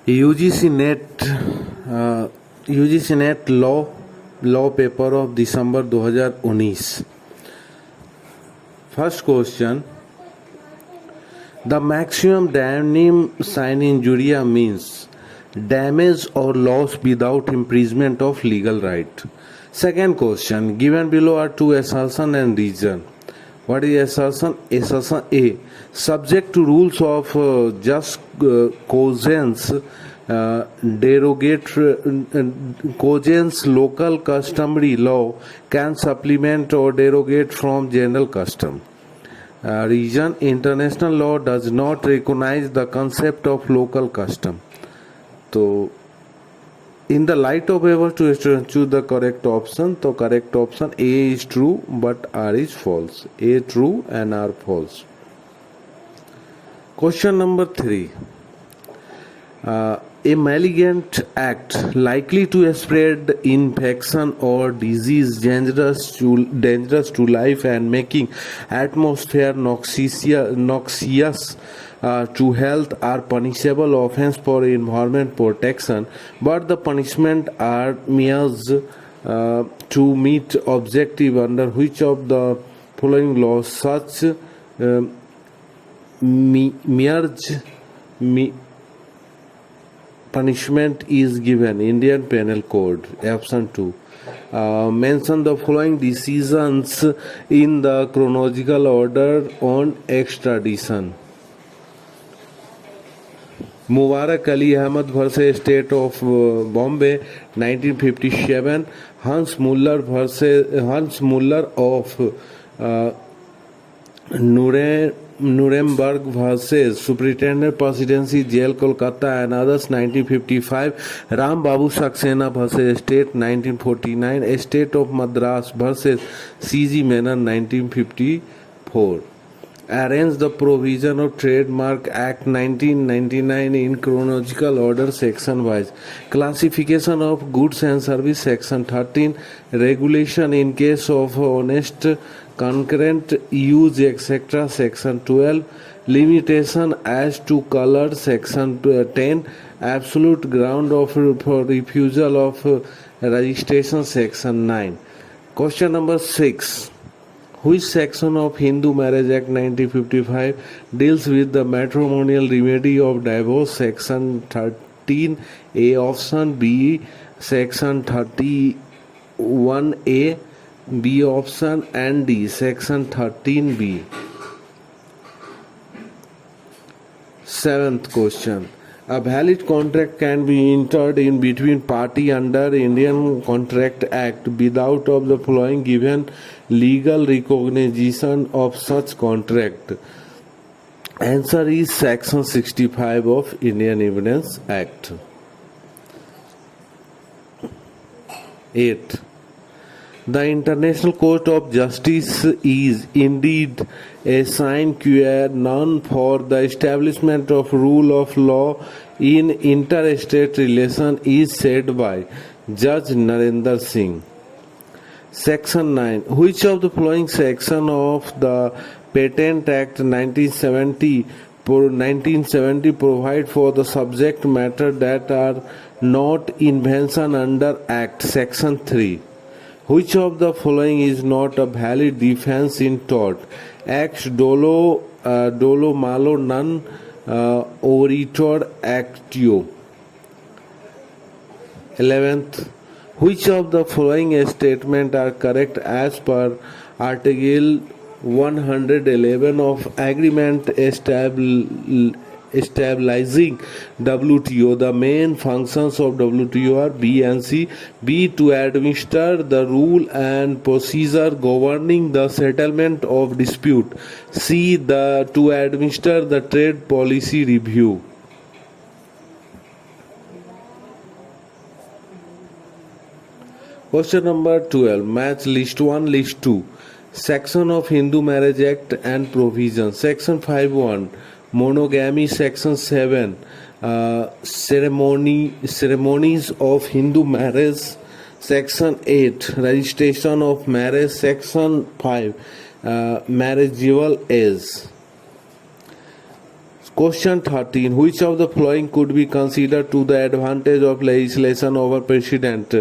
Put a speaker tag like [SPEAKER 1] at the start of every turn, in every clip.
[SPEAKER 1] UGC-NET UGC-NET law paper of December 2019. First question: the maximum damning sign injuria means damage or loss without imprisonment of legal right. Second question: given below are two assertion and reason. What is assertion? Assertion A: subject to rules of just cogence, cogence local customary law can supplement or derogate from general custom. Reason: international law does not recognize the concept of local custom. So in the light of above, to choose the correct option. So correct option A is true but R is false. A true and R false. Question number 3. A malignant act likely to spread infection or disease dangerous to life and making atmosphere noxious to health are punishable offense for environment protection, but the punishment are measures to meet objective under which of the following laws such punishment is given. Indian Penal Code. Option 2. Mention the following decisions in the chronological order on extradition. Mubarak Ali Ahmed versus State of Bombay 1957. Hans Muller of Nuremberg versus Superintendent Presidency Jail Kolkata and others 1955. Ram Babu Saxena versus State 1949. State of Madras versus C.G. Menon 1954. Arrange the provision of Trademark Act 1999 in chronological order section wise. Classification of goods and service section 13. Regulation in case of honest concurrent use etc. section 12. Limitation as to color section 10. Absolute ground for refusal of registration section 9. Question number 6. Which section of Hindu Marriage Act 1955 deals with the matrimonial remedy of divorce? Section 13A. Option B. Section 31A. B option and D. Section 13B. Seventh question. A valid contract can be entered in between party under Indian Contract Act without of the following given legal recognition of such contract. Answer is Section 65 of Indian Evidence Act. 8. The International Court of Justice is indeed a sine qua non for the establishment of rule of law in interstate relation is said by Judge Narendra Singh. Section 9. Which of the following section of the Patent Act 1970 provide for the subject matter that are not invention under Act? Section 3. Which of the following is not a valid defense in tort? Ex dolo malo non oritor actio. 11th. Which of the following statements are correct as per Article 111 of Agreement Stabilizing WTO? The main functions of WTO are B and C. B. To administer the rule and procedure governing the settlement of dispute. C. To administer the trade policy review. Question number 12. Match list 1, list 2. Section of Hindu Marriage Act and Provision. Section 5.1. Monogamy. Section 7. Ceremonies of Hindu marriage. Section 8. Registration of marriage. Section 5. Marriageable age. Question 13. Which of the following could be considered to the advantage of legislation over precedent?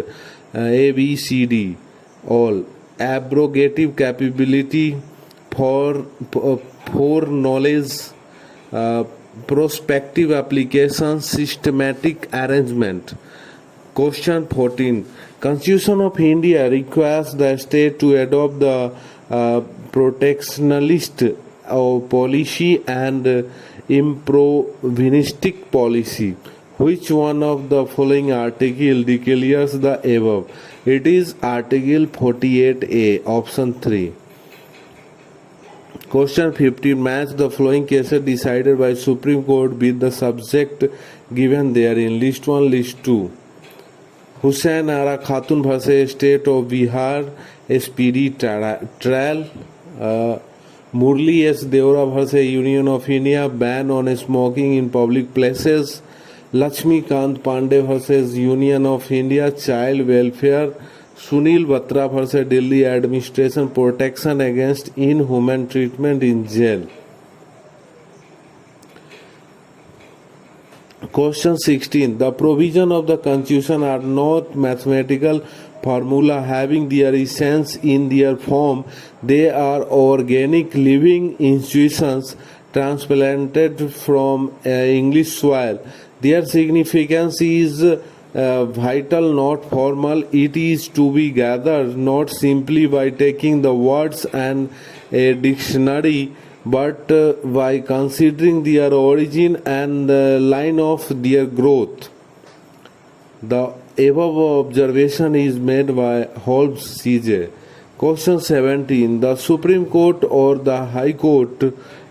[SPEAKER 1] A, B, C, D. All. Abrogative capability, foreknowledge, prospective application, systematic arrangement. Question 14. Constitution of India requires the state to adopt the protectionist policy and improvised policy. Which one of the following article declares the above? It is Article 48A, option 3. Question 15. Match the following cases decided by Supreme Court with the subject given therein. List 1, List 2. Hussain Ara Khatun vs. State of Bihar, SPD trial. Murli S. Deora vs. Union of India, ban on smoking in public places. Lakshmi Kant Pandey vs. Union of India, child welfare. Sunil Batra vs. Delhi administration, protection against inhuman treatment in jail. Question 16. The provision of the Constitution are not mathematical formula having their essence in their form. They are organic living institutions transplanted from English soil. Their significance is vital, not formal. It is to be gathered not simply by taking the words and a dictionary, but by considering their origin and the line of their growth. The above observation is made by Holmes C.J. Question 17. The Supreme Court or the High Court,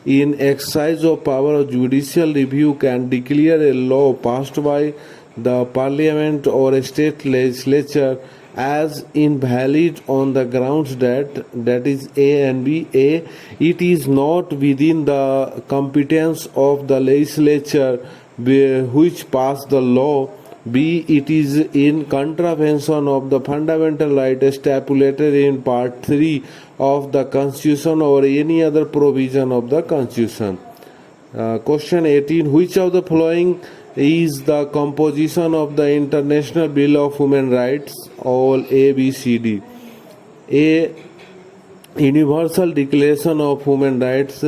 [SPEAKER 1] in exercise of power of judicial review, can declare a law passed by the Parliament or a state legislature as invalid on the grounds that is A and B. A, it is not within the competence of the legislature which passed the law. B, it is in contravention of the fundamental right stipulated in Part 3 of the Constitution or any other provision of the Constitution. Question 18. Which of the following is the composition of the International Bill of Human Rights? All A, B, C, D. A, Universal Declaration of Human Rights.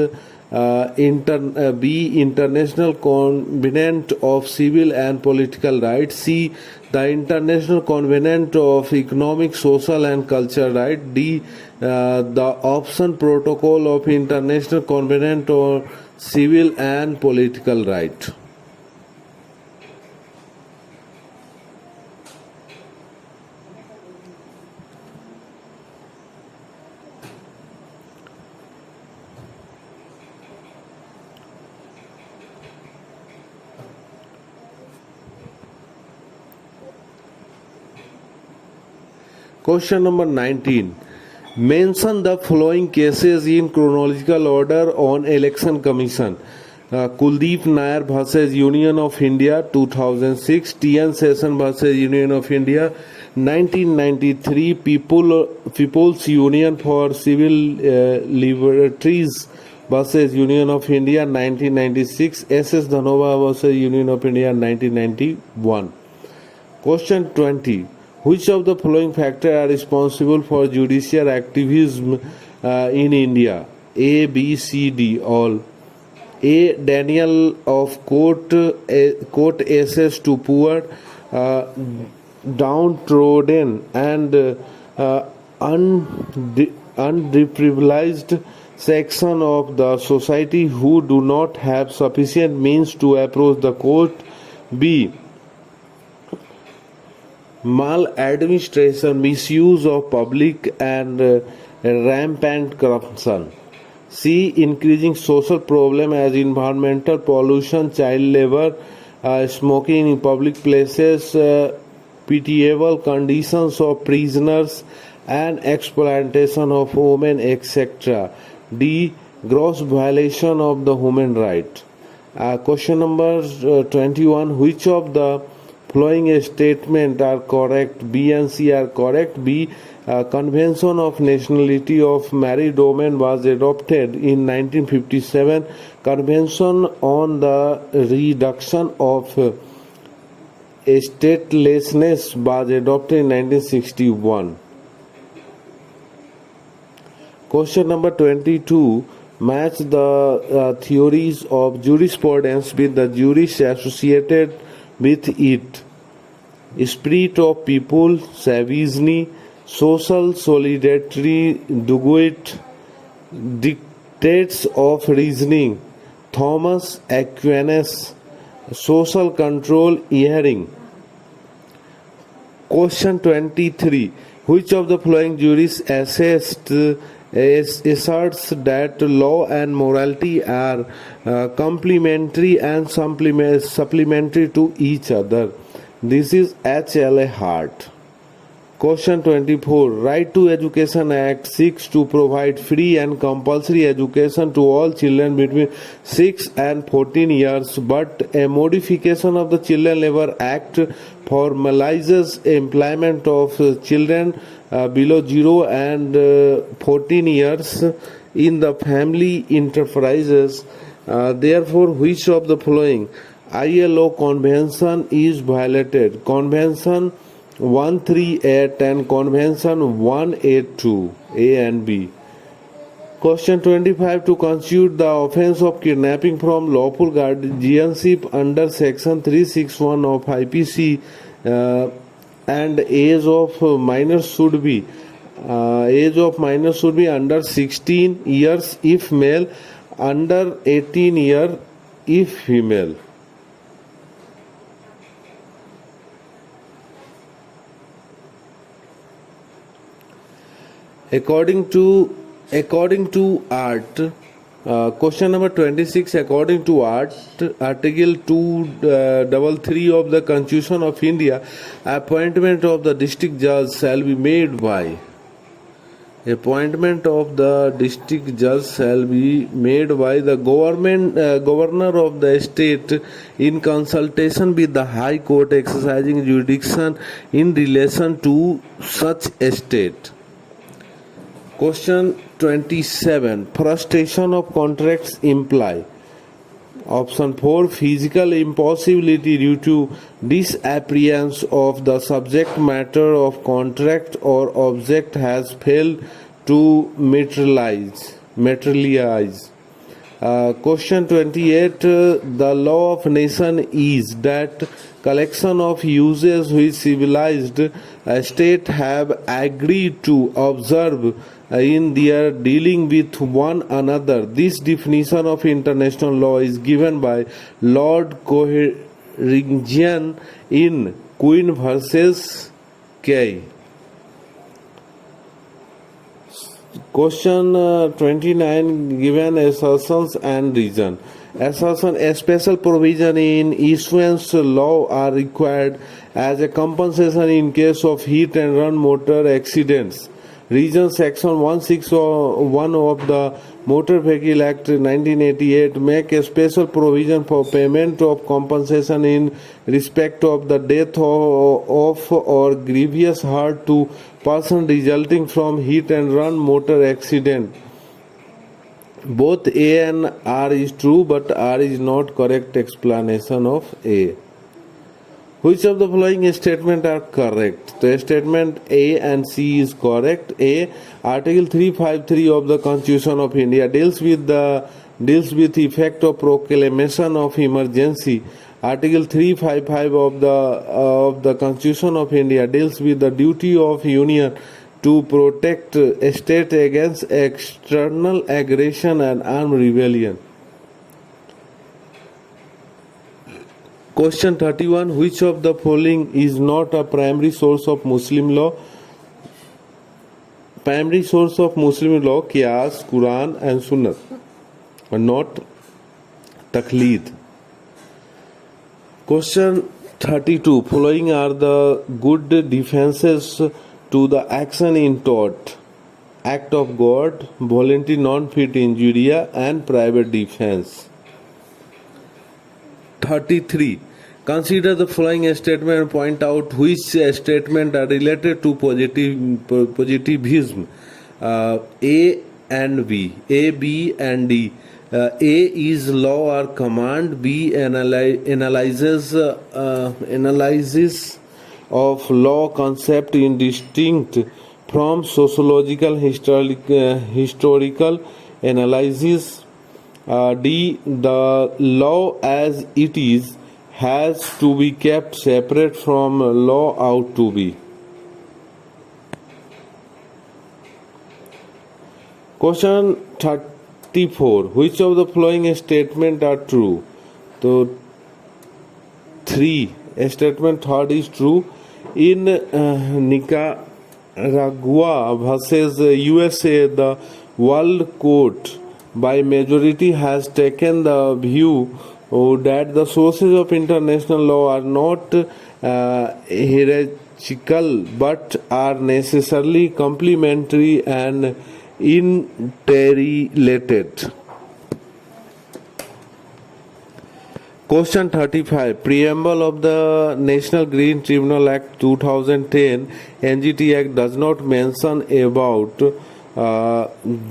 [SPEAKER 1] B, International Covenant of Civil and Political Rights. C, the International Covenant of Economic, Social and Cultural Rights. D, the option Protocol of International Covenant of Civil and Political Rights. Question number 19. Mention the following cases in chronological order on Election Commission. Kuldeep Nair vs. Union of India 2006, T.N. Session vs. Union of India 1993, People's Union for Civil Liberties vs. Union of India 1996, S.S. Dhanova vs. Union of India 1991. Question 20. Which of the following factors are responsible for judicial activism in India? A, B, C, D. All. A, denial of court access to poor, downtrodden and underprivileged section of the society who do not have sufficient means to approach the court. B, maladministration, misuse of public and rampant corruption. C, increasing social problem as environmental pollution, child labor, smoking in public places, pitiable conditions of prisoners and exploitation of women, etc. D, gross violation of the human right. Question number 21. Which of the following statements are correct? B and C are correct. B, Convention of Nationality of Married Women was adopted in 1957 Convention on the Reduction of Statelessness was adopted in 1961. Question number 22. Match the theories of jurisprudence with the juries associated with it. Spirit of people, Savigny, social solidarity, Duguit, dictates of reasoning, Thomas Aquinas, social control, hearing. Question 23. Which of the following juries asserts that law and morality are complementary and supplementary to each other? This is H.L.A. Hart. Question 24. Right to Education Act seeks to provide free and compulsory education to all children between 6 and 14 years, but a modification of the Children Labour Act formalizes employment of children below 0 and 14 years in the family enterprises. Therefore, which of the following ILO convention is violated? Convention 138 and Convention 182, A and B. Question 25. To constitute the offence of kidnapping from lawful guardianship under Section 361 of IPC, and age of minors should be under 16 years if male, under 18 years if female. According to Art, question number 26. According to Art, Article 233 of the Constitution of India, appointment of the district judge shall be made by. Appointment of the district judge shall be made by the governor of the state in consultation with the High Court exercising jurisdiction in relation to such estate. Question 27. Frustration of contracts imply. Option 4. Physical impossibility due to disappearance of the subject matter of contract or object has failed to materialize. Question 28. The law of nation is that collection of uses which civilized states have agreed to observe in their dealing with one another. This definition of international law is given by Lord Coleridge in Queen versus Kay. Question 29. Given assertions and reason. Assertion: a special provision in issuance law are required as a compensation in case of hit and run motor accidents. Reason: Section 161 of the Motor Vehicle Act 1988 make a special provision for payment of compensation in respect of the death of or grievous hurt to person resulting from hit and run motor accident. Both A and R is true, but R is not correct explanation of A. Which of the following statements are correct? The statement A and C is correct. A. Article 353 of the Constitution of India deals with effect of proclamation of emergency. Article 355 of the Constitution of India deals with the duty of union to protect a state against external aggression and armed rebellion. Question 31. Which of the following is not a primary source of Muslim law? Primary source of Muslim law: Qiyas, Quran and Sunnah, are not Taqleed. Question 32. Following are the good defenses to the action in tort: act of God, voluntary non-fit injuria and private defense. 33. Consider the following statement and point out which statement are related to positivism. A and B, A, B and D. A is law or command. B analyzes of law concept in distinct from sociological historical analysis. D, the law as it is has to be kept separate from law ought to be. Question 34. Which of the following statements are true? So 3. Statement third is true. In Nicaragua versus USA, the World Court by majority has taken the view that the sources of international law are not hierarchical but are necessarily complementary and interrelated. Question 35. Preamble of the National Green Tribunal Act 2010 NGT Act does not mention about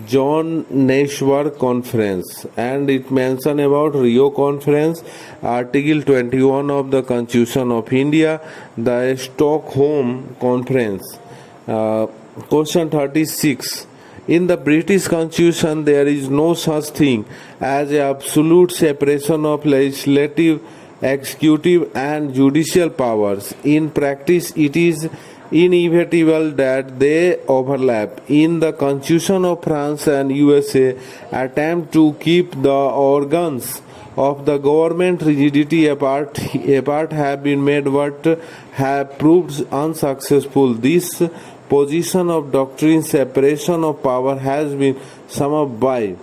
[SPEAKER 1] Johannesburg Conference, and it mentions about Rio Conference, Article 21 of the Constitution of India, the Stockholm Conference. Question 36. In the British Constitution, there is no such thing as absolute separation of legislative, executive, and judicial powers. In practice, it is inevitable that they overlap. In the Constitution of France and USA, attempt to keep the organs of the government rigidity apart have been made but have proved unsuccessful. This position of doctrine separation of power has been summed up by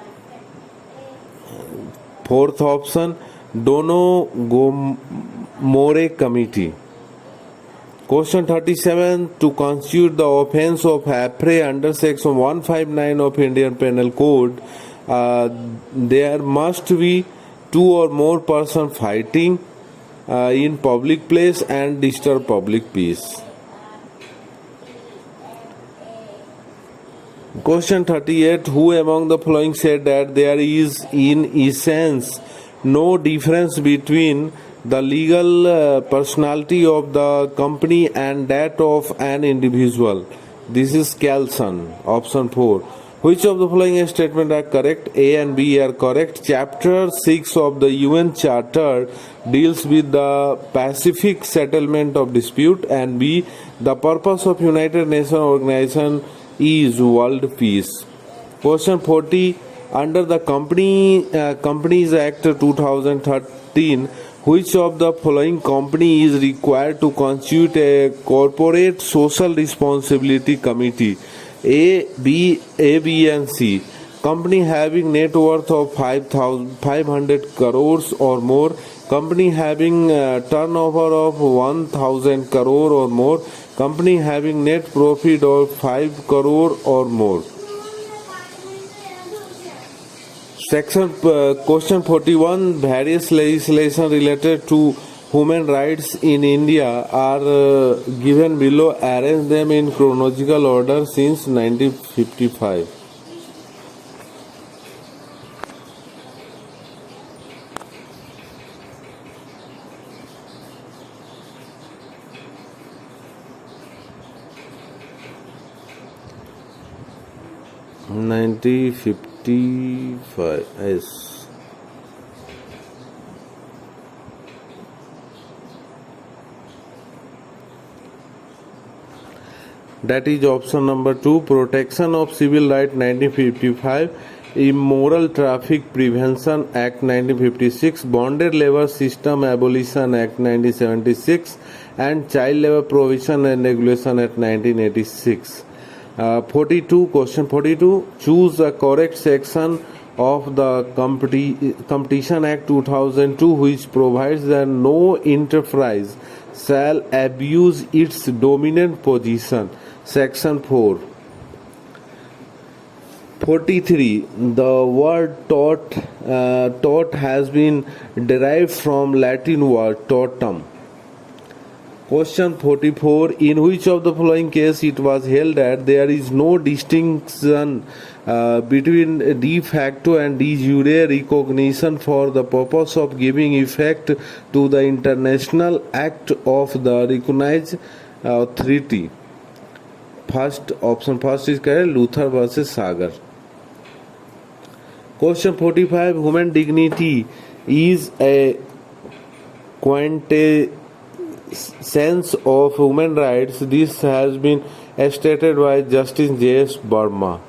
[SPEAKER 1] fourth option, Dono Gomorrah Committee. Question 37. To constitute the offence of affray under section 159 of Indian Penal Code, there must be two or more persons fighting in public place and disturb public peace. Question 38. Who among the following said that there is in essence no difference between the legal personality of the company and that of an individual? This is Carlson. Option 4. Which of the following statements are correct? A and B are correct. Chapter 6 of the UN Charter deals with the Pacific settlement of dispute, and B, the purpose of United Nations organization is world peace. Question 40. Under the Companies Act 2013, which of the following company is required to constitute a corporate social responsibility committee? A, B, and C. Company having net worth of 500 crores or more. Company having turnover of 1000 crore or more. Company having net profit of 5 crore or more. Question 41. Various legislation related to human rights in India are given below. Arrange them in chronological order since 1955. Yes. That is option number 2. Protection of Civil Rights 1955, Immoral Traffic Prevention Act 1956, Bonded Labor System Abolition Act 1976, and Child Labor Provision and Regulation Act 1986. 42. Question 42. Choose the correct section of the Competition Act 2002 which provides that no enterprise shall abuse its dominant position. Section 4. 43. The word tort has been derived from Latin word tortum. Question 44. In which of the following case it was held that there is no distinction between de facto and de jure recognition for the purpose of giving effect to the international act of the recognized authority? Option first is correct. Luther versus Sagar. Question 45. Human dignity is a quintessence of human rights. This has been stated by Justice J.S. Burma.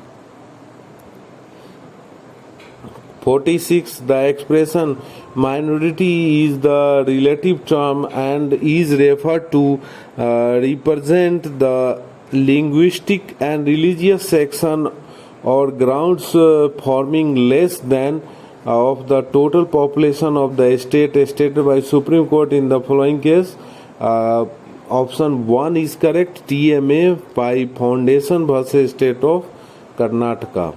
[SPEAKER 1] 46. The expression minority is the relative term and is referred to represent the linguistic and religious section or grounds forming less than of the total population of the state stated by Supreme Court in the following case. Option 1 is correct. TMA by Foundation versus State of Karnataka.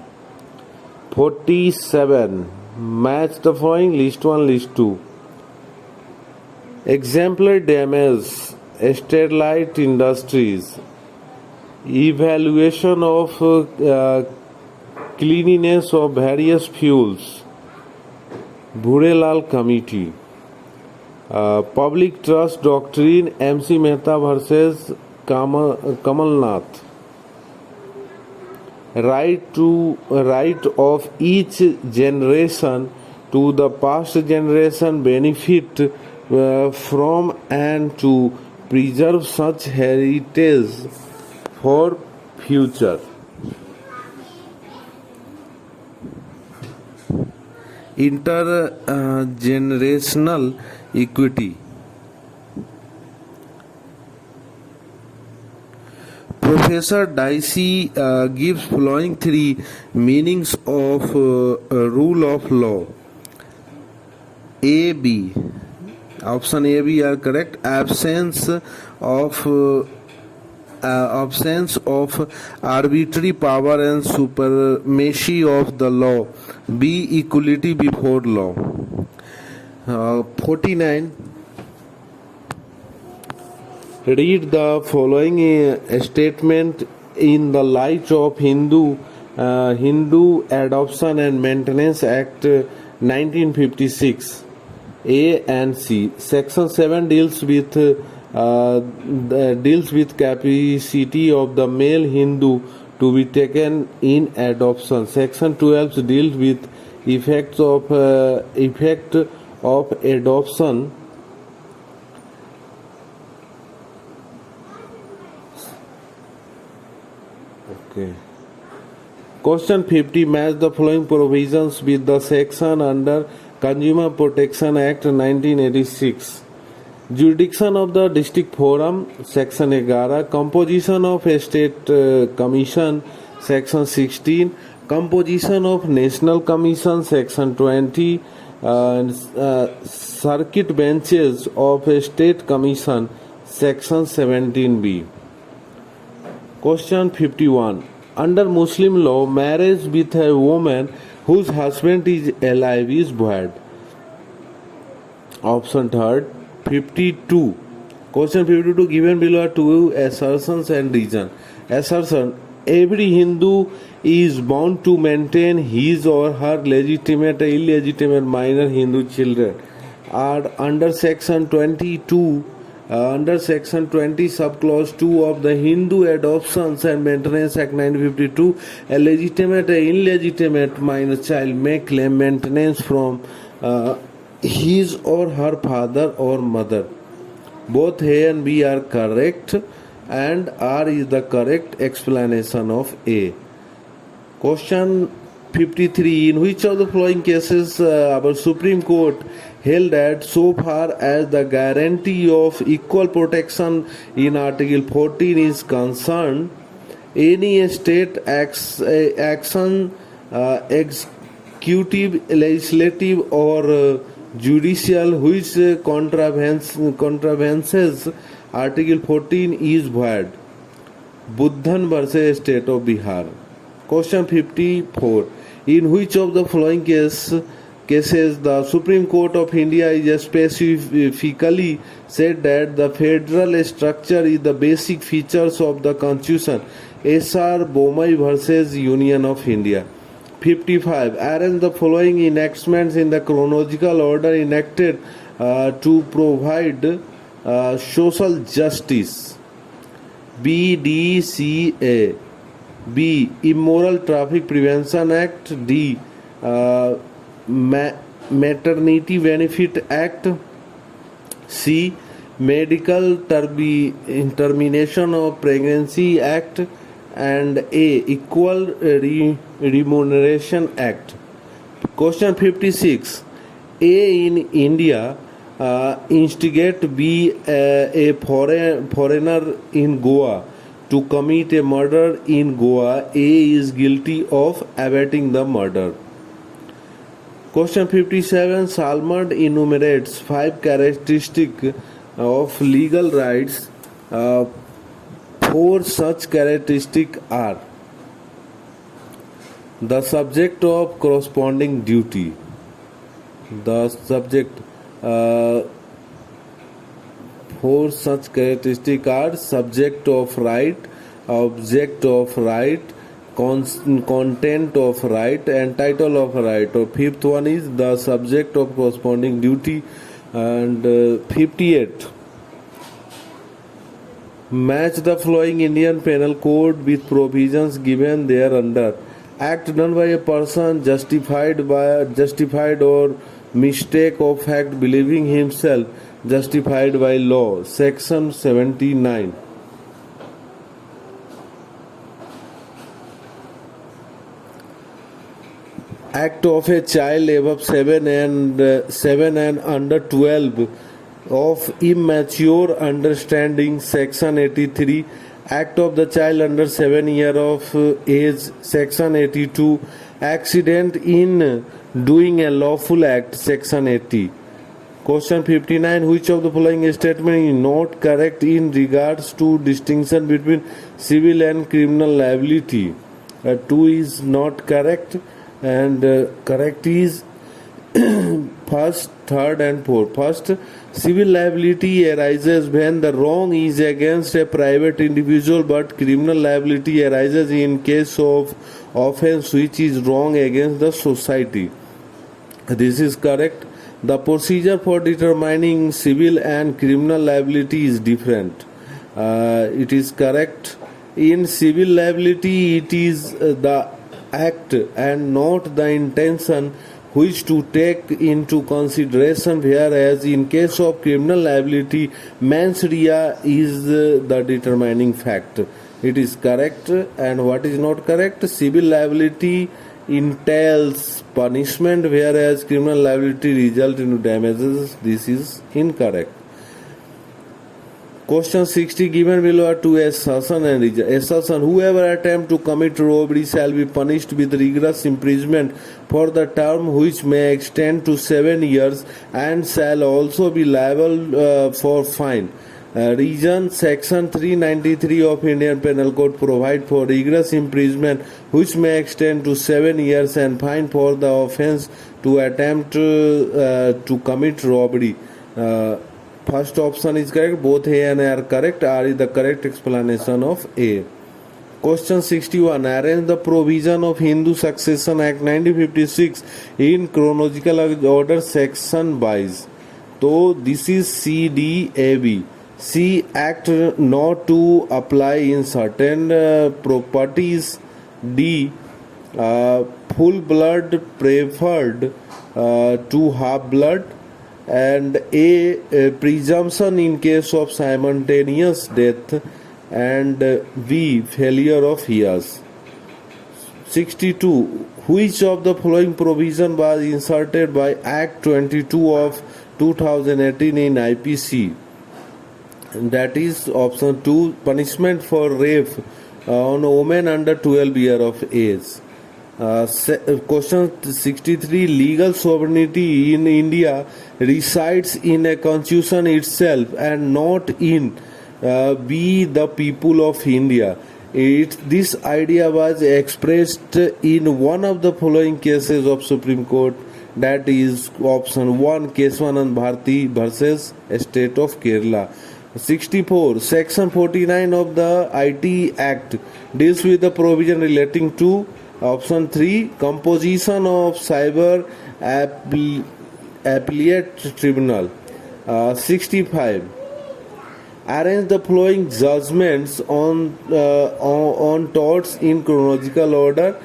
[SPEAKER 1] 47. Match the following: list 1, list 2. Exemplary damage, Sterlite Industries. Evaluation of cleanliness of various fuels, Bhurelal Committee. Public Trust Doctrine, MC Mehta versus Kamalnath. Right of each generation to the past generation benefit from and to preserve such heritage for future. Intergenerational equity. Professor Dicey gives following three meanings of rule of law. A, B. Option A, B are correct. Absence of arbitrary power and supremacy of the law. B, equality before law. 49. Read the following statement in the light of Hindu Adoption and Maintenance Act 1956. A and C. Section 7 deals with capacity of the male Hindu to be taken in adoption. Section 12 deals with effect of adoption. Okay. Question 50. Match the following provisions with the section under Consumer Protection Act 1986. Jurisdiction of the District Forum, Section 11. Composition of a State Commission, Section 16. Composition of National Commission, Section 20. Circuit benches of a State Commission, Section 17B. Question 51. Under Muslim law, marriage with a woman whose husband is alive is void. Option third. 52. Question 52 given below are two assertions and reason. Assertion: every Hindu is bound to maintain his or her legitimate or illegitimate minor Hindu children. Are under Section 22, under Section 20 subclause 2 of the Hindu Adoptions and Maintenance Act 1952, a legitimate or illegitimate minor child may claim maintenance from his or her father or mother. Both A and B are correct, and R is the correct explanation of A. Question 53. In which of the following cases our Supreme Court held that so far as the guarantee of equal protection in Article 14 is concerned, any state action, executive, legislative or judicial which contravenes Article 14 is void? Buddhan versus State of Bihar. Question 54. In which of the following case cases, the Supreme Court of India is specifically said that the federal structure is the basic features of the Constitution. S.R. Bomai versus Union of India. 55. Arrange the following enactments in the chronological order enacted to provide social justice. BDCA. B. Immoral Traffic Prevention Act. D. Maternity Benefit Act. C. Medical Termination of Pregnancy Act. And A. Equal Remuneration Act. Question 56. A. In India instigate B. A foreigner in Goa to commit a murder in Goa. A is guilty of abetting the murder. Question 57. Salmond enumerates 5 characteristics of legal rights. 4 such characteristics are: the subject of corresponding duty. The subject 4 such characteristics are: subject of right, object of right, content of right, and title of right. Or 5th one is the subject of corresponding duty. And 58. Match the following Indian Penal Code with provisions given thereunder. Act done by a person justified or mistake of fact believing himself justified by law. Section 79. Act of a child above 7 and under 12 of immature understanding. Section 83. Act of the child under 7 years of age. Section 82. Accident in doing a lawful act. Section 80. Question 59. Which of the following statement is not correct in regards to distinction between civil and criminal liability? 2 is not correct, and correct is first, third, and fourth. First, civil liability arises when the wrong is against a private individual, but criminal liability arises in case of offense which is wrong against the society. This is correct. The procedure for determining civil and criminal liability is different. It is correct. In civil liability, it is the act and not the intention which to take into consideration, whereas in case of criminal liability, mens rea is the determining fact. It is correct. And what is not correct? Civil liability entails punishment, whereas criminal liability results in damages. This is incorrect. Question 60. Given below are 2 assertion and assertion. Whoever attempt to commit robbery shall be punished with rigorous imprisonment for the term which may extend to 7 years and shall also be liable for fine. Reason: Section 393 of Indian Penal Code provide for rigorous imprisonment which may extend to 7 years and fine for the offence to attempt to commit robbery. First option is correct. Both A and A are correct. R is the correct explanation of A. Question 61. Arrange the provision of Hindu Succession Act 1956 in chronological order section wise. So this is C, D, A, B. C. Act not to apply in certain properties. D. Full blood preferred to half blood. And A. Presumption in case of simultaneous death. And B. Failure of heirs. 62. Which of the following provision was inserted by Act 22 of 2018 in IPC? That is option 2. Punishment for rape on women under 12 years of age. Question 63. Legal sovereignty in India resides in a constitution itself and not in we the people of India. This idea was expressed in one of the following cases of Supreme Court. That is option 1, Keswanand Bharati versus State of Kerala. 64. Section 49 of the IT Act deals with the provision relating to option 3, composition of cyber appellate tribunal. 65. Arrange the following judgments on torts in chronological order.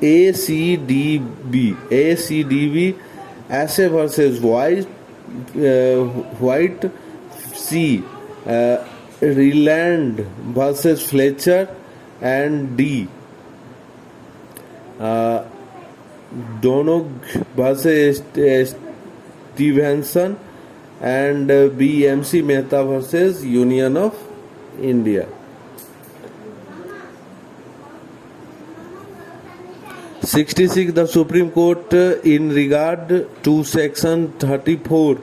[SPEAKER 1] ACDB Assay versus White. C. Reland versus Fletcher, and D. Donog versus Stevenson, and B. MC Mehta versus Union of India. 66. The Supreme Court, in regard to Section 34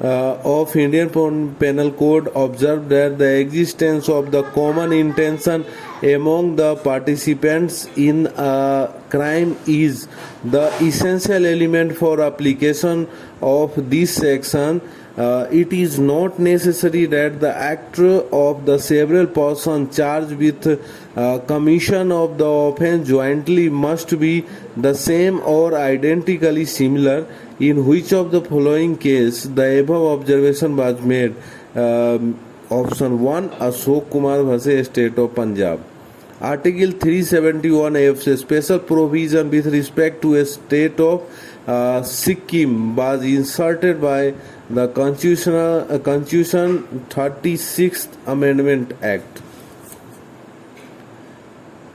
[SPEAKER 1] of Indian Penal Code, observed that the existence of the common intention among the participants in a crime is the essential element for application of this section. It is not necessary that the actor of the several persons charged with commission of the offence jointly must be the same or identically similar. In which of the following case the above observation was made? Option 1, Ashok Kumar versus State of Punjab. Article 371F, special provision with respect to a state of Sikkim, was inserted by the Constitution 36th Amendment Act.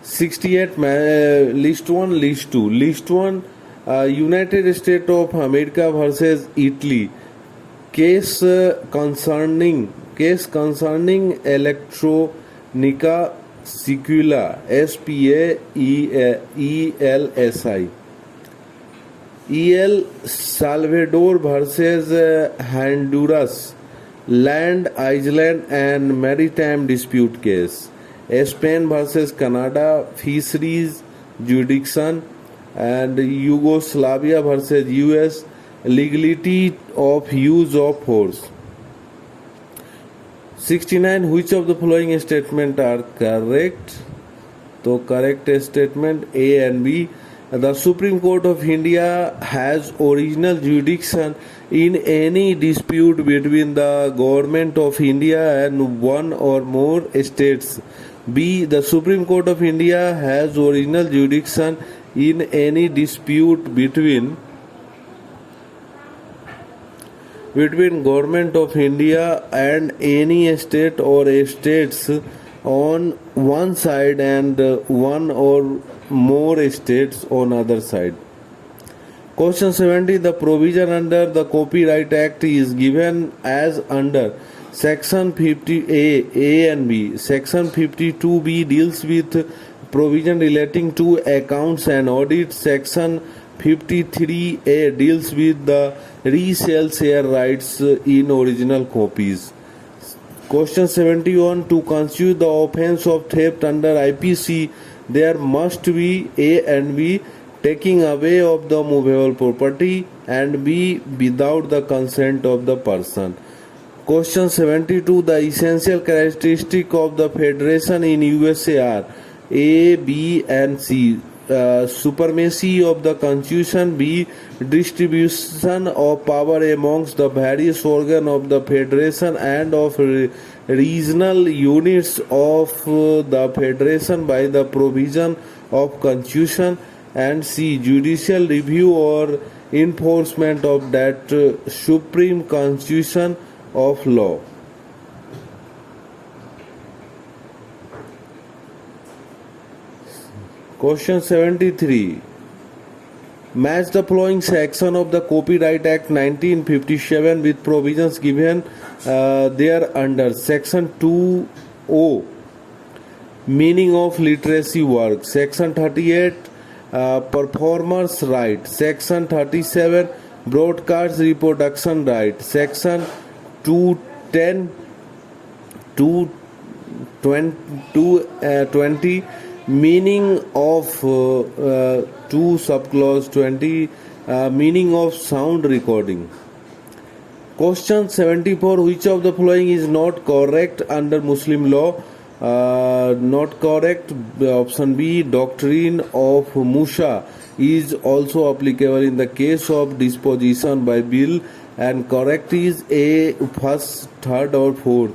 [SPEAKER 1] 68. List 1, List 2. List 1, United States of America versus Italy. Case concerning Electronica Sequela, SPAELSI. El Salvador versus Honduras, land, island and maritime dispute case. Spain versus Canada, fisheries jurisdiction. And Yugoslavia versus US, legality of use of force. 69. Which of the following statements are correct? So correct statement A and B. The Supreme Court of India has original jurisdiction in any dispute between the Government of India and one or more states. B. The Supreme Court of India has original jurisdiction in any dispute between Government of India and any state or states on one side and one or more states on other side. Question 70. The provision under the Copyright Act is given as under Section 50A, A and B. Section 52B deals with provision relating to accounts and audit. Section 53A deals with the resale share rights in original copies. Question 71. To constitute the offence of theft under IPC, there must be A and B, taking away of the movable property, and B, without the consent of the person. Question 72. The essential characteristic of the federation in USA are A, B and C. Supremacy of the Constitution. B, distribution of power amongst the various organs of the federation and of regional units of the federation by the provision of Constitution. And C, judicial review or enforcement of that supreme constitution of law. Question 73. Match the following section of the Copyright Act 1957 with provisions given there under. Section 2O, meaning of literacy work. Section 38, performers' right. Section 37, broadcast reproduction right. Section 210, 220, Meaning of 2 subclause 20, meaning of sound recording. Question 74. Which of the following is not correct under Muslim law? Not correct. Option B. Doctrine of Musa is also applicable in the case of disposition by will, and correct is A. First, third or fourth.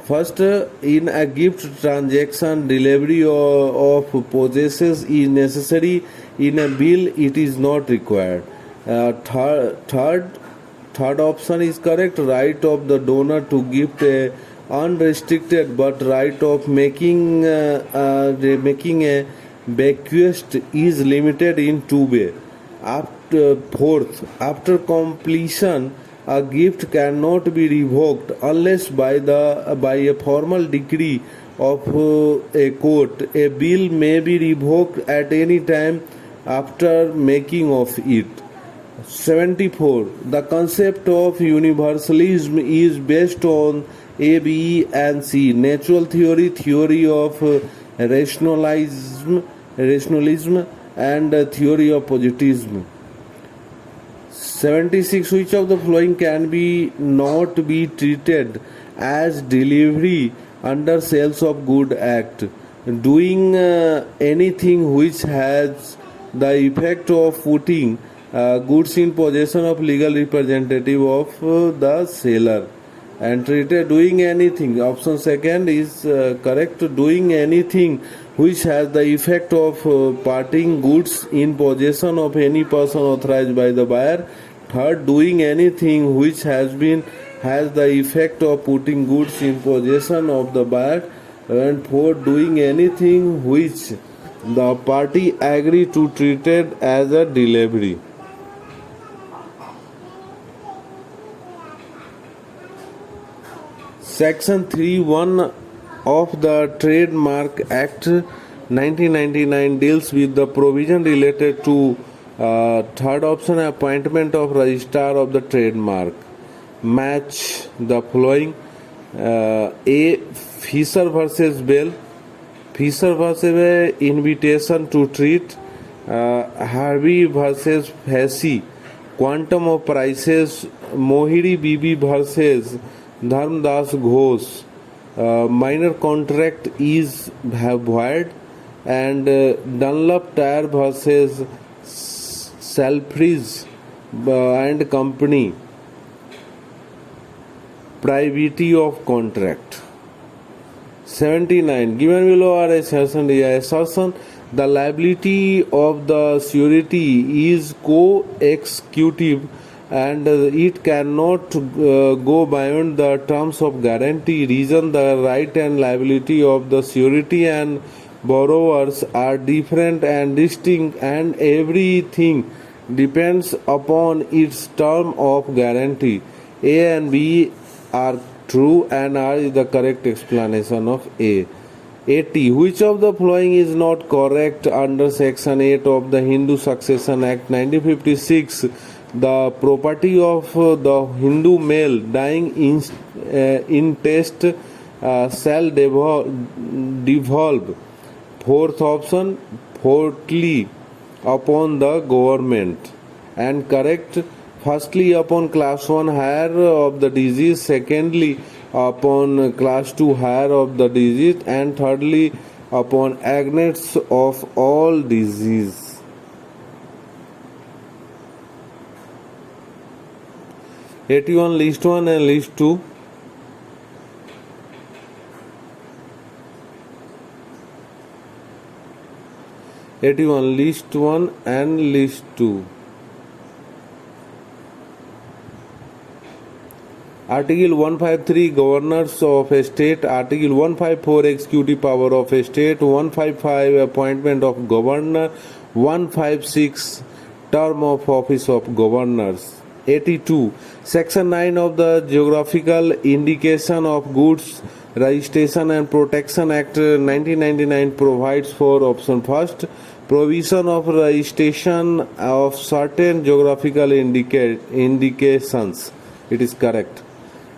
[SPEAKER 1] First, in a gift transaction, delivery of possessions is necessary. In a will, it is not required. Third option is correct. Right of the donor to gift unrestricted, but right of making a bequest is limited in 2 ways. Fourth, after completion, a gift cannot be revoked unless by a formal decree of a court. A bill may be revoked at any time after making of it. 74. The concept of universalism is based on A, B, and C. Natural theory, theory of rationalism, and theory of positivism. 76. Which of the following can be not be treated as delivery under Sales of Good Act? Doing anything which has the effect of putting goods in possession of legal representative of the seller, and treated doing anything. Option second is correct. Doing anything which has the effect of putting goods in possession of any person authorized by the buyer. Third, doing anything which has the effect of putting goods in possession of the buyer. And fourth, doing anything which the party agree to treated as a delivery. Section 3(1) of the Trademark Act 1999 deals with the provision related to third option, appointment of registrar of the trademark. Match the following. A. Fisher versus Bell. Fisher versus Bell, invitation to treat. Harvey versus Hesse, quantum of prices. Mohiri Bibi versus Dharmdas Ghosh, minor contract is void. And Dunlop Tire versus Selfridge and Company, privity of contract. 79. Given below are assertion. The liability of the surety is co-executive and it cannot go beyond the terms of guarantee. Reason: the right and liability of the surety and borrowers are different and distinct, and everything depends upon its term of guarantee. A and B are true, and R is the correct explanation of A. 80. Which of the following is not correct under Section 8 of the Hindu Succession Act 1956? The property of the Hindu male dying intestate shall devolve. Fourth option, fourthly upon the government. And correct: firstly upon class 1 higher of the disease, secondly upon class 2 higher of the disease, and thirdly upon agents of all disease. 81. List 1 and list 2. List 1 and list 2. Article 153 Governors of a State. Article 154 Executive Power of a State. 155 Appointment of Governor. 156 Term of Office of Governors. 82. Section 9 of the Geographical Indication of Goods Registration and Protection Act 1999 provides for option first, provision of registration of certain geographical indications. It is correct.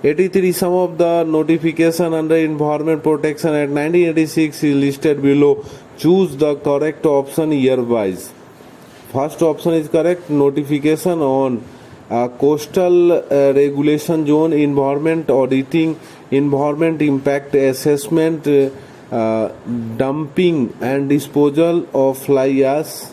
[SPEAKER 1] 83. Some of the notification under Environment Protection Act 1986 is listed below. Choose the correct option year-wise. First option is correct. Notification on coastal regulation zone, environment auditing, environment impact assessment, dumping and disposal of fly ash.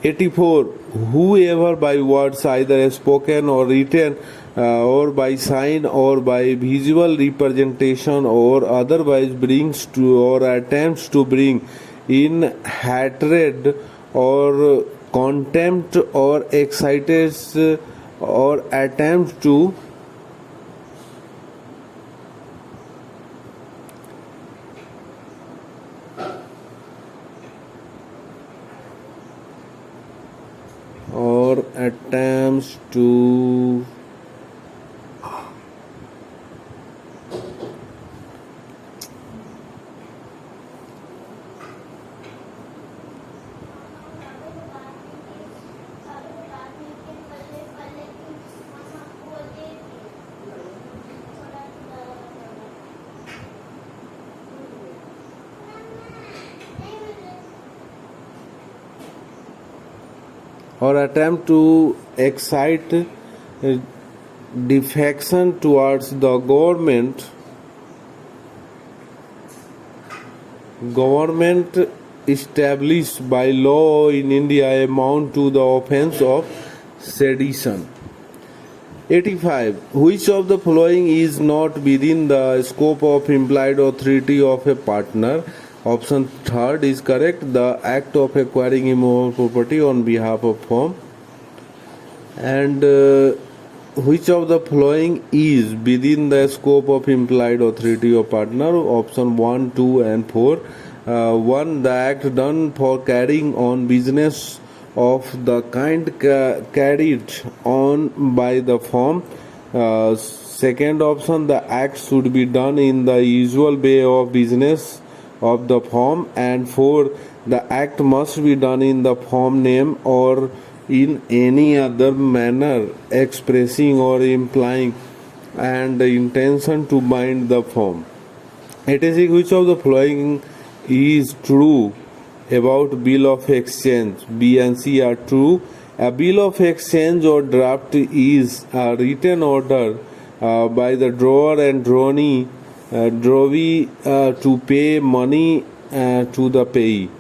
[SPEAKER 1] 84. Whoever by words either spoken or written or by sign or by visual representation or otherwise brings to or attempts to bring in hatred or contempt or excites or attempts to attempt to excite defection towards the government established by law in India amount to the offense of sedition. 85. Which of the following is not within the scope of implied authority of a partner? Option third is correct. The act of acquiring immovable property on behalf of firm. And which of the following is within the scope of implied authority of partner? Option 1, 2 and 4. 1. The act done for carrying on business of the kind carried on by the firm. Second option, the act should be done in the usual way of business of the firm. And 4. The act must be done in the firm name or in any other manner expressing or implying an intention to bind the firm. 86. Which of the following is true about bill of exchange? B and C are true. A bill of exchange or draft is a written order by the drawer and drawee to pay money to the payee.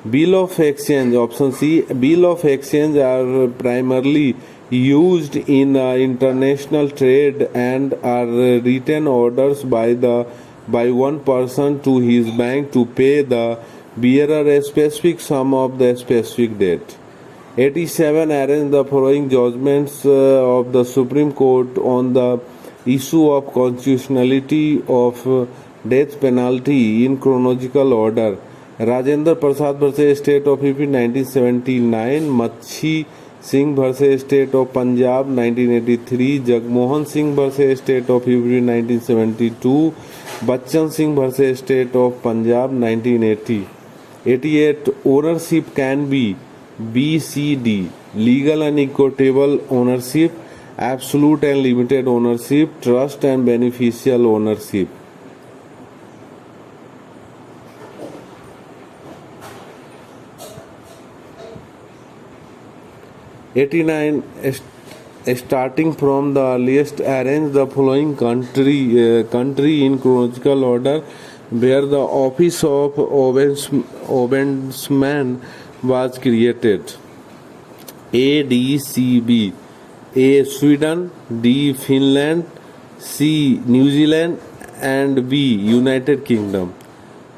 [SPEAKER 1] Bill of exchange, option C. Bill of exchange are primarily used in international trade and are written orders by one person to his bank to pay the bearer a specific sum of the specific date. 87. Arrange the following judgments of the Supreme Court on the issue of constitutionality of death penalty in chronological order. Rajendra Prasad vs. State of UP 1979, Machi Singh vs. State of Punjab 1983, Jagmohan Singh vs. State of UP 1972, Bachchan Singh vs. State of Punjab 1980. 88. Ownership can be B, C, D. Legal and equitable ownership, absolute and limited ownership, trust and beneficial ownership. 89. Starting from the earliest, arrange the following country in chronological order where the office of ombudsman was created. A, D, C, B. A, Sweden, D, Finland, C, New Zealand and B, United Kingdom.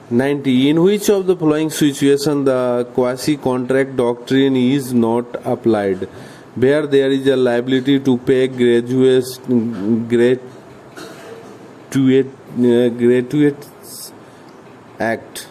[SPEAKER 1] 90. In which of the following situations the quasi-contract doctrine is not applied? Where there is a liability to pay gratuitous act.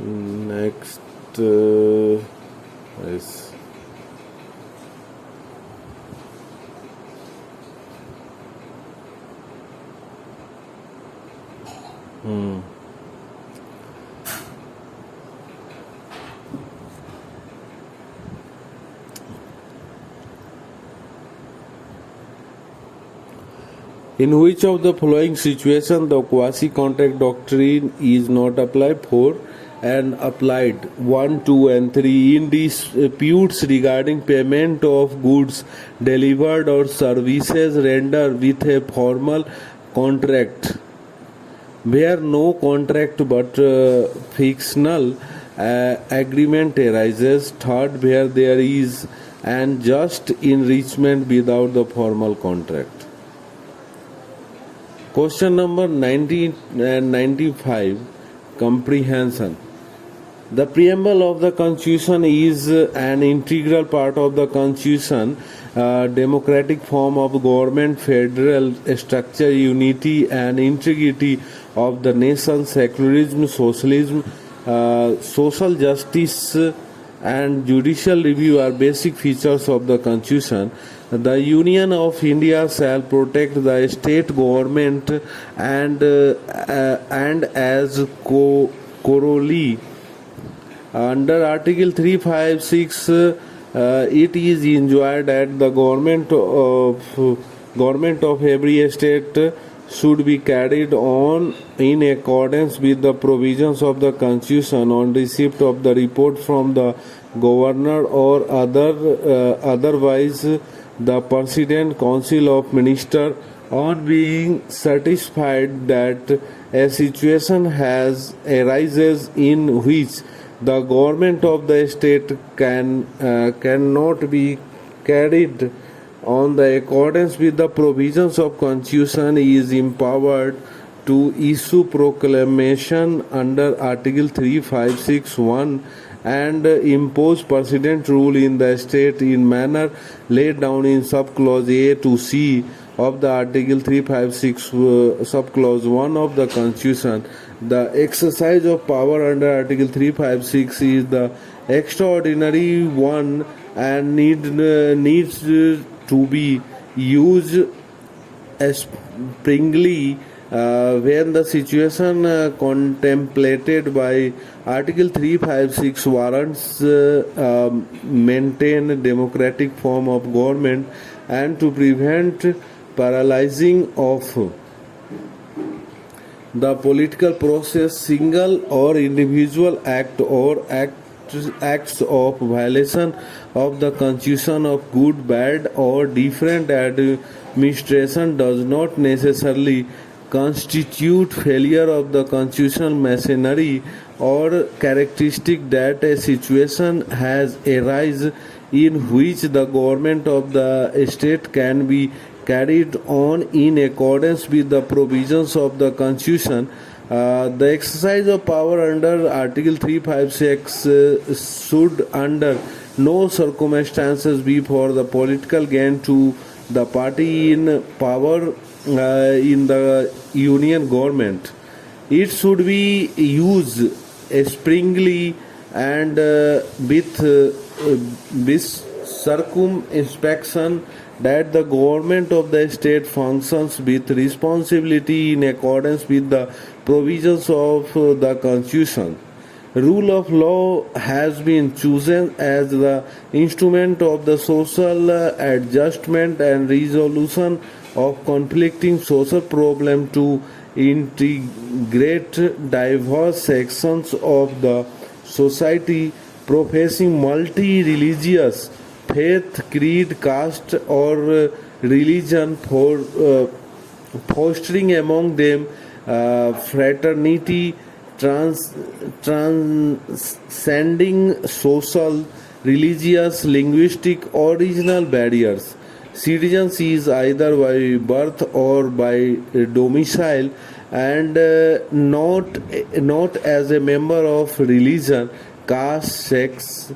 [SPEAKER 1] Next is in which of the following situation the quasi-contract doctrine is not applied? 4 and applied. 1, 2 and 3 in disputes regarding payment of goods delivered or services rendered with a formal contract where no contract but fictional agreement arises. 3rd, where there is an just enrichment without the formal contract. Question number 90 and 95, comprehension. The preamble of the Constitution is an integral part of the Constitution, democratic form of government, federal structure, unity and integrity of the nation, secularism, socialism, social justice and judicial review are basic features of the Constitution. The Union of India shall protect the state government and as corollary under Article 356 it is enjoined that the government of every state should be carried on in accordance with the provisions of the Constitution on receipt of the report from the governor or otherwise the President Council of Ministers on being satisfied that a situation has arises in which the government of the state cannot be carried on the accordance with the provisions of Constitution is empowered to issue proclamation under Article 356(1) and impose precedent rule in the state in manner laid down in subclause A to C of the Article 356 subclause 1 of the Constitution. The exercise of power under Article 356 is the extraordinary one and needs to be used sparingly when the situation contemplated by Article 356 warrants maintain democratic form of government and to prevent paralyzing of the political process, single or individual act or acts of violation of the Constitution of good, bad or different administration does not necessarily constitute failure of the constitutional machinery or characteristic that a situation has arisen in which the government of the state can be carried on in accordance with the provisions of the Constitution. The exercise of power under Article 356 should under no circumstances be for the political gain to the party in power in the union government. It should be used sparingly and with circumspection that the government of the state functions with responsibility in accordance with the provisions of the Constitution. Rule of law has been chosen as the instrument of the social adjustment and resolution of conflicting social problems to integrate diverse sections of the society professing multi-religious faith, creed, caste or religion for fostering among them fraternity transcending social, religious, linguistic or regional barriers. Citizens is either by birth or by domicile and not as a member of religion, caste, sex,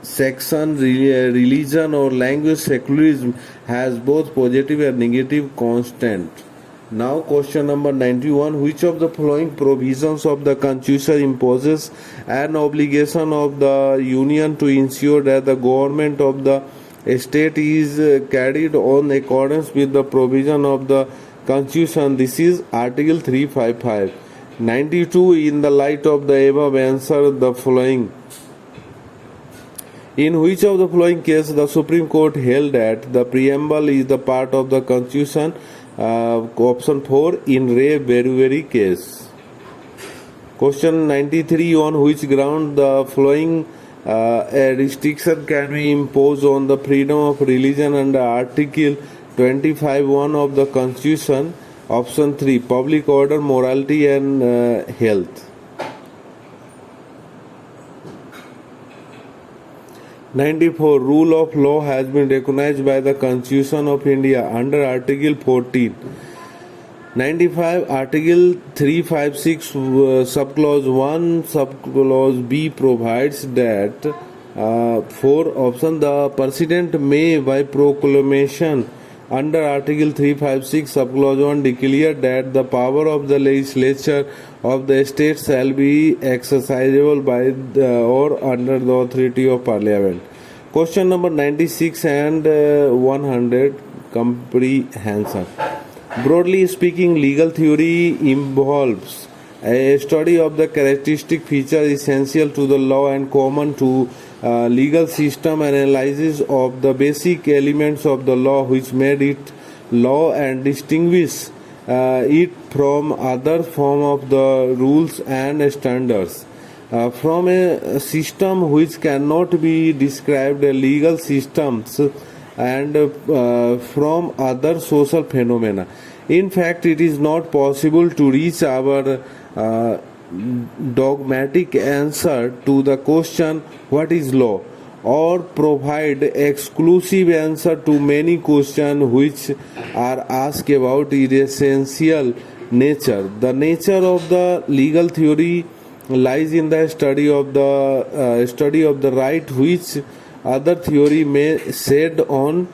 [SPEAKER 1] section, religion or language. Secularism has both positive and negative constant. Now question number 91. Which of the following provisions of the Constitution imposes an obligation of the Union to ensure that the government of the state is carried on accordance with the provision of the Constitution? This is Article 355. 92. In the light of the above, answer the following. In which of the following cases the Supreme Court held that the preamble is the part of the Constitution? Option 4, in re Berry case. Question 93. On which ground the following a restriction can be imposed on the freedom of religion under Article 25(1) of the Constitution? Option 3, public order, morality and health. 94. Rule of law has been recognized by the Constitution of India under Article 14. 95. Article 356 subclause 1 subclause B provides that 4. Option the President may by proclamation under Article 356 subclause 1 declare that the power of the legislature of the state shall be exercisable by or under the authority of Parliament. Question number 96 and 100 comprehension. Broadly speaking, legal theory involves a study of the characteristic features essential to the law and common to legal system, analysis of the basic elements of the law which made it law and distinguish it from other form of the rules and standards. From a system which cannot be described as legal systems and from other social phenomena. In fact, it is not possible to reach our dogmatic answer to the question what is law, or provide exclusive answer to many questions which are asked about its essential nature. The nature of the legal theory lies in the study of the right which other theory may shed on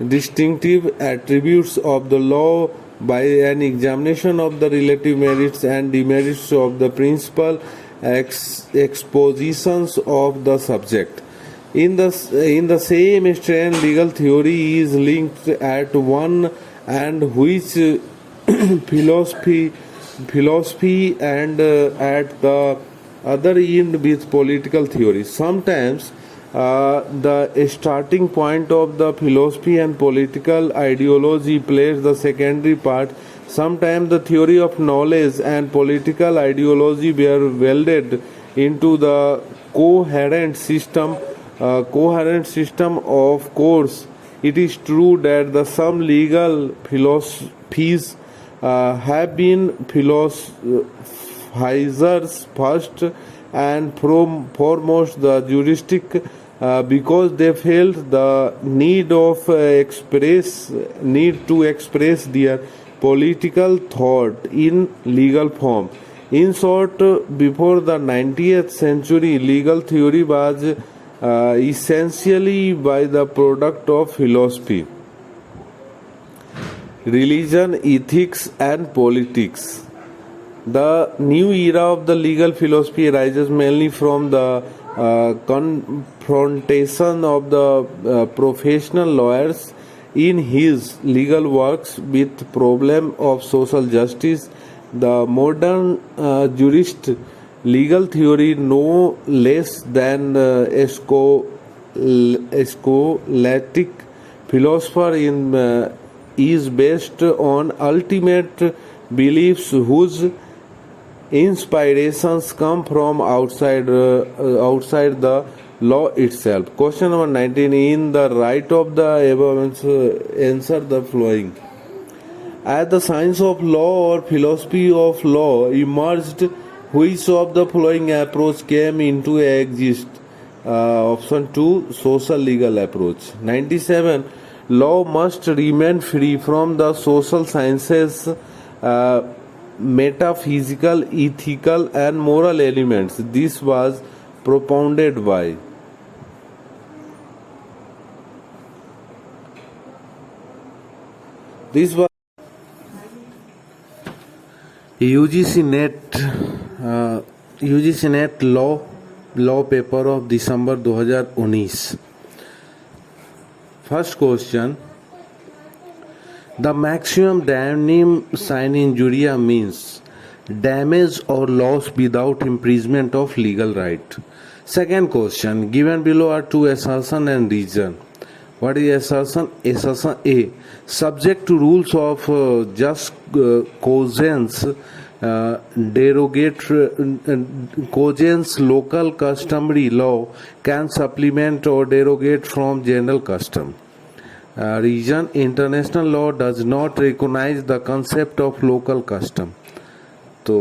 [SPEAKER 1] distinctive attributes of the law by an examination of the relative merits and demerits of the principal expositions of the subject. In the same strain, legal theory is linked at one and which philosophy and at the other end with political theory. Sometimes the starting point of the philosophy and political ideology plays the secondary part. Sometimes the theory of knowledge and political ideology were welded into the coherent system. Of course, it is true that some legal philosophies have been philosophizers first and foremost the juristic because they felt the need to express their political thought in legal form. In short, before the 20th century, legal theory was essentially by the product of philosophy, religion, ethics and politics. The new era of the legal philosophy arises mainly from the confrontation of the professional lawyers in his legal works with problem of social justice. The modern jurist legal theory, no less than scholastic philosopher is based on ultimate beliefs whose inspirations come from outside the law itself. Question number 19. In the right of the above, answer the following. As the science of law or philosophy of law emerged, which of the following approach came into existence? Option 2, social legal approach. 97. Law must remain free from the social sciences, metaphysical, ethical and moral elements. This was propounded by UGC-NET UGC-NET law paper of December 2019. First question. The maximum damning sign injuria means damage or loss without imprisonment of legal right. Second question. Given below are two assertion and reason. What is assertion? Assertion A. Subject to rules of just cogence, cogence local customary law can supplement or derogate from general custom. Reason: international law does not recognize the concept of local custom. तो